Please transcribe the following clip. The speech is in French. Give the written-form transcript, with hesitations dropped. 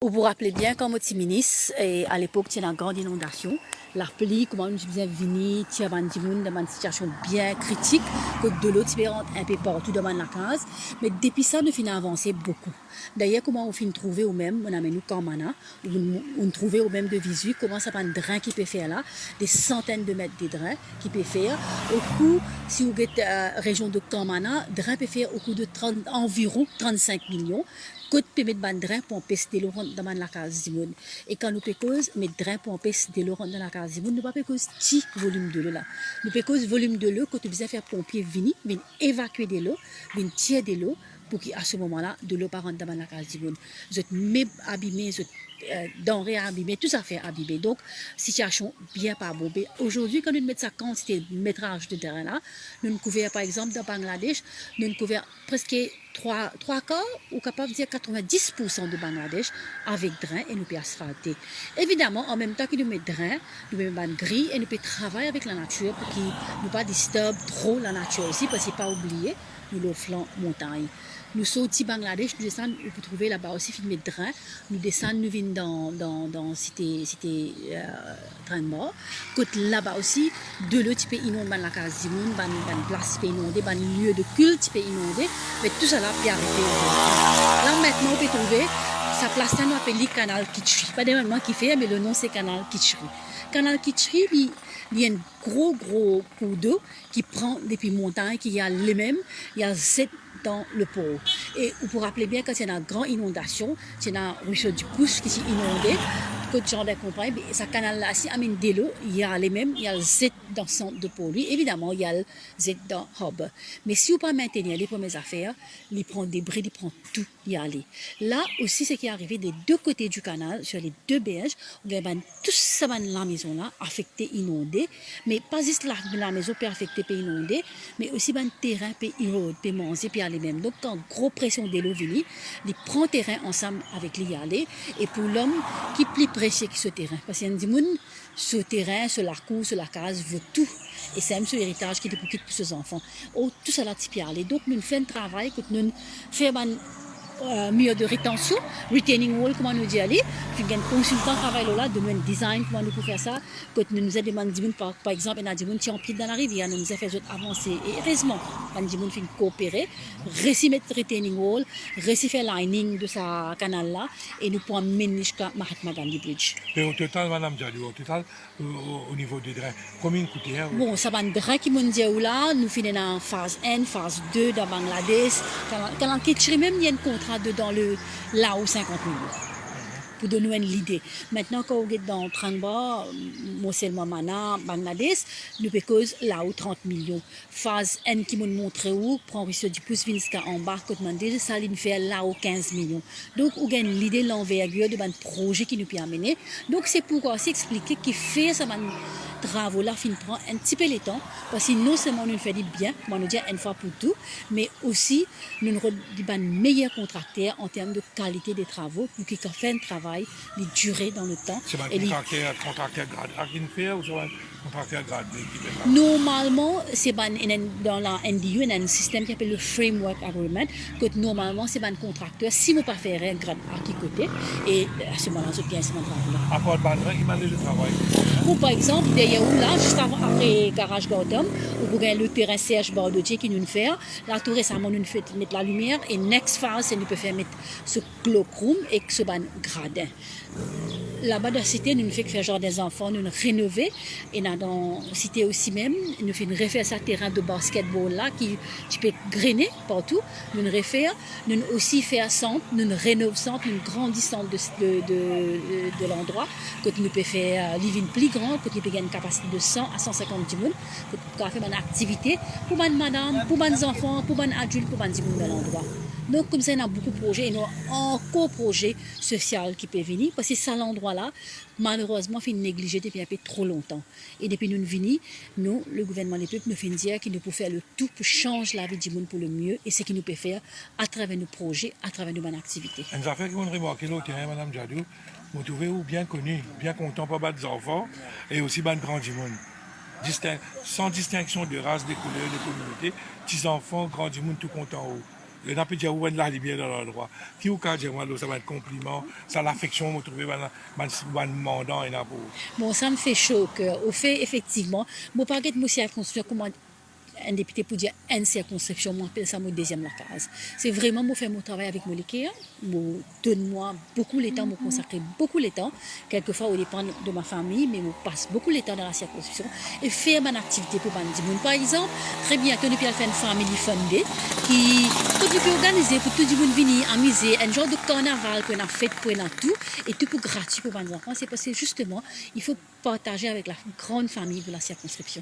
Vous vous rappelez bien quand je suis ministre, et à l'époque, il y a une grande inondation. La pluie, comment nous sommes venus, il y a une situation bien critique, que de l'eau un peu partout dans la case. Mais depuis ça, nous finissons avancer beaucoup. D'ailleurs, comment on finit trouver au même, on a nous quand mana, on trouver au même de visu, comment ça va un drain qui peut faire là, des centaines de mètres de drains qui peut faire. Au coup, si vous êtes région de Kamana, drain peut faire au coût de environ 35 millions. Côte peut mettre ban drain pour empêcher de l'eau dans la case du monde. Et quand nous cause mettre drain pour empêcher de l'eau dans la case du monde, nous pas cause petit volume de l'eau là. Nous cause volume de l'eau quand nous besoin faire pompier venir évacuer de l'eau, venir tirer de l'eau pour qu'à ce moment-là de l'eau pas rentre dans la case du monde. Vous êtes même abîmé, vous êtes denrées abîmées, tout ça fait abîmé. Donc, situation bien pas bombée. Aujourd'hui, quand nous mettons sa quantité de métrage de terrain là, nous couvrons par exemple dans Bangladesh, nous couvrons presque 3 quarts ou capable de dire 90% de Bangladesh avec drain et nous pouvons asphalter. Évidemment, en même temps que nous mettons drain, nous mettons une grille et nous pouvons travailler avec la nature pour qu'il ne pas disturbe trop la nature aussi, parce qu'il ne faut pas oublier, nous le flanc montagne. Nous sortis Bangladesh, nous descendons, vous trouvez là-bas aussi, film de drain. Nous descendons, nous venons dans cité train de mort. Côté là-bas aussi, de l'eau, tu peux inonder la case du monde, une place peut inonder, un lieu de culte peut inonder. Mais tout ça là, peut arrêter. Là maintenant, on peut trouver, sa place là, nous appelle Canal Kitchery. Pas d'événement qui fait, mais le nom c'est Canal Kitchery. Canal Kitchery, il y a un gros cours d'eau qui prend depuis montagne, qui y a les mêmes, il y a 7 dans le port. Et vous vous rappelez bien quand il y a une grande inondation, il y a un ruisseau du Pouce qui s'est inondé, que de gens d'accompagner, ce canal-là, si amène de l'eau, il y a les mêmes, il y a le Z dans le centre de port. Lui, évidemment, il y a le Z dans le hub. Mais si vous ne pas maintenir les premières affaires, il prend des bris, il prend tout, y aller. Là aussi, ce qui est arrivé des deux côtés du canal, sur les deux berges, on a tout ça dans la maison là, affecté, inondé, mais pas juste la maison peut affecter, peut inonder, mais aussi le terrain peut éroder, peut manger, peut aller même. Donc, quand grosse pression de l'eau vient, il prend terrain ensemble avec lui aller, et pour l'homme qui plie prêcher que ce terrain. Parce qu'il y a des gens, ce terrain, sur la cour, sur la case, veut tout. Et c'est même ce héritage qui est pour ses enfants. Oh, tout ça là, tu aller. Donc, nous faisons un travail, que nous faisons mieux de rétention, retaining wall, comment nous dit aller. Puis, il y a un consultant qui travaille là, de un design, comment nous pouvons faire ça. Quand nous nous avons demandé, par exemple, il y a des gens qui ont pris dans la rivière, nous nous avons fait avancer. Et heureusement, quand nous avons fait coopérer, réussir mettre retaining wall, réussir faire lining de ce canal-là, et nous pouvons mener jusqu'à Mahatma Gandhi Bridge. Et au total, Madame Diallo, au total, au niveau des drains, combien coûte? Bon, ça va un drain qui m'ont dit là, nous finissons en phase 1, phase 2 dans Bangladesh. Quand on quitte même, il y a un contrat dedans le là-haut 50 millions. Pour donner une idée. Maintenant, quand on est dans le train de bord, Moselma Mana, Bangladesh, nous payons là-haut 30 millions. Phase N qui m'a montré où, prend ruisseau du pouce Vinska en bas, quand on dit, ça lui fait là-haut 15 millions. Donc, on gagne l'idée de l'envergure de un projet qui nous peut amener. Donc, c'est pourquoi aussi expliquer qu'il fait ça, travaux là, fin prend un petit peu le temps, parce que non seulement nous fait du bien, comme on nous dit une fois pour tout, mais aussi nous avons un meilleur contracteur en termes de qualité des travaux pour qu'il fasse un travail de durer dans le temps. C'est un contracteur grade qui fait ou c'est un contracteur grade qui fait ça? Normalement, c'est dans la NDU, il y a un système qui s'appelle le Framework Agreement, que normalement, c'est un contracteur, si vous ne pas faire un grade à qui côté, et à ce moment-là, je gagne ce travail-là. À part le bandrin, il m'a déjà travaillé. Ou par exemple, derrière où là, juste après Garage Gordon, où vous avez le terrain Serge Bordeaux qui nous fait, là tout récemment nous fait mettre la lumière et next phase, c'est nous peut faire mettre ce cloakroom et ce gradin. Là-bas dans la cité, nous fait faire genre des enfants, nous rénover et dans la cité aussi même, nous fait refaire ce terrain de basketball là qui tu peux grainer partout, nous refaire, nous aussi faire centre, nous rénovons centre, nous grandissons de l'endroit, que nous peut faire living plus grand, que nous peut gagner une capacité de 100 à 150 personnes, que nous peut faire une activité pour les madame, pour les enfants, pour les adultes, pour les gens dans l'endroit. Donc, comme ça, il y a beaucoup de projets, et nous avons encore projet social qui peut venir, parce que c'est l'endroit-là, malheureusement, fait négligé depuis un peu trop longtemps. Et depuis nous venons, nous, le gouvernement des peuples, nous fait dire qu'il nous peut faire le tout pour changer la vie du monde pour le mieux, et ce qu'il nous peut faire à travers nos projets, à travers nos bonnes activités. Une affaire qui m'a remarqué là au terrain, Madame Diallo, vous trouvez bien connu, bien content pour des enfants, et aussi bien grand du monde. Sans distinction de race, de couleurs, de communauté, petits enfants, grands du monde, tout content. Le n'a pas dit où la lumière dans l'endroit. Qui ou quand j'ai moi ça va être compliment, ça l'affection vous trouvez man mandant et n'a pas. Bon, ça me fait chaud au cœur. Au fait, effectivement, mon paquet de monsieur a construit comment un député pour dire une circonscription, moi appelle ça mon deuxième la case. C'est vraiment moi faire mon travail avec mon équipe, donne-moi beaucoup de temps, me consacrer beaucoup de temps, quelquefois au dépend de ma famille, mais je passe beaucoup de temps dans la circonscription et faire mon activité pour Bandimoun. Par exemple, très bientôt nous allons faire une family fundée qui peut organiser pour tout le monde venir amuser, un genre de carnaval pour la fête, pour la tout, et tout pour gratuit pour les enfants. C'est parce que justement, il faut partager avec la grande famille de la circonscription.